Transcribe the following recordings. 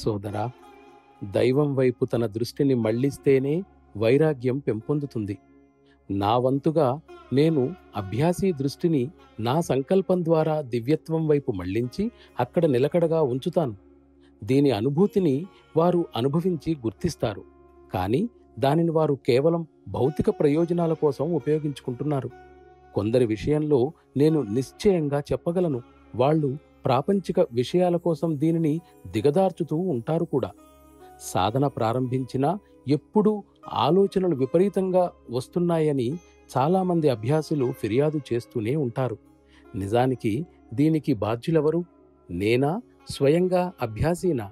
సోదరా, దైవం వైపు తన దృష్టిని మళ్లిస్తేనే వైరాగ్యం పెంపొందుతుంది. నా వంతుగా నేను అభ్యాసీ దృష్టిని నా సంకల్పం ద్వారా దివ్యత్వం వైపు మళ్లించి అక్కడ నిలకడగా ఉంచుతాను. దీని అనుభూతిని వారు అనుభవించి గుర్తిస్తారు. కానీ దానిని వారు కేవలం భౌతిక ప్రయోజనాల కోసం ఉపయోగించుకుంటున్నారు. కొందరి విషయంలో నేను నిశ్చయంగా చెప్పగలను, వాళ్ళు ప్రాపంచిక విషయాల కోసం దీనిని దిగదార్చుతూ ఉంటారు కూడా. సాధన ప్రారంభించినా ఎప్పుడూ ఆలోచనలు విపరీతంగా వస్తున్నాయని చాలామంది అభ్యాసులు ఫిర్యాదు చేస్తూనే ఉంటారు. నిజానికి దీనికి బాధ్యులెవరు? నేనా, స్వయంగా అభ్యాసీనా?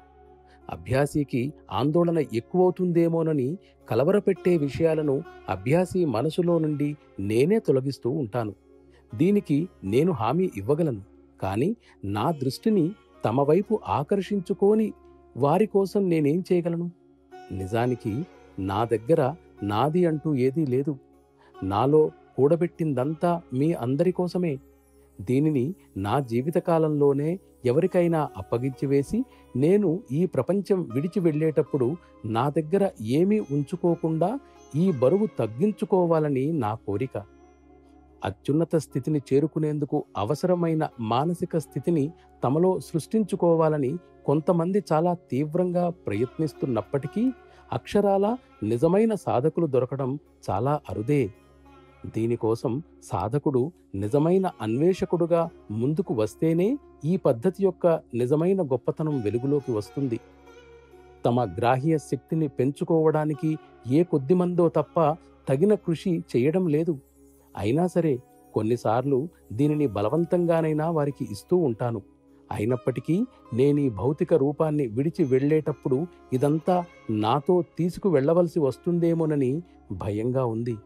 అభ్యాసీకి ఆందోళన ఎక్కువవుతుందేమోనని కలవరపెట్టే విషయాలను అభ్యాసీ మనసులో నుండి నేనే తొలగిస్తూ ఉంటాను. దీనికి నేను హామీ ఇవ్వగలను. కానీ నా దృష్టిని తమ వైపు ఆకర్షించుకోని వారి కోసం నేనేం చేయగలను? నిజానికి నా దగ్గర నాది అంటూ ఏదీ లేదు. నాలో కూడబెట్టిందంతా మీ అందరి కోసమే. దీనిని నా జీవితకాలంలోనే ఎవరికైనా అప్పగించి వేసి నేను ఈ ప్రపంచం విడిచి వెళ్ళేటప్పుడు నా దగ్గర ఏమీ ఉంచుకోకుండా ఈ బరువు తగ్గించుకోవాలని నా కోరిక. అత్యున్నత స్థితిని చేరుకునేందుకు అవసరమైన మానసిక స్థితిని తమలో సృష్టించుకోవాలని కొంతమంది చాలా తీవ్రంగా ప్రయత్నిస్తున్నప్పటికీ అక్షరాల నిజమైన సాధకులు దొరకడం చాలా అరుదే. దీనికోసం సాధకుడు నిజమైన అన్వేషకుడుగా ముందుకు వస్తేనే ఈ పద్ధతి యొక్క నిజమైన గొప్పతనం వెలుగులోకి వస్తుంది. తమ గ్రాహ్య శక్తిని పెంచుకోవడానికి ఏ కొద్దిమందో తప్ప తగిన కృషి చేయడం లేదు. అయినా సరే కొన్నిసార్లు దీనిని బలవంతంగానైనా వారికి ఇస్తూ ఉంటాను. అయినప్పటికీ నేనీ భౌతిక రూపాన్ని విడిచి వెళ్ళేటప్పుడు ఇదంతా నాతో తీసుకువెళ్లవలసి వస్తుందేమోనని భయంగా ఉంది.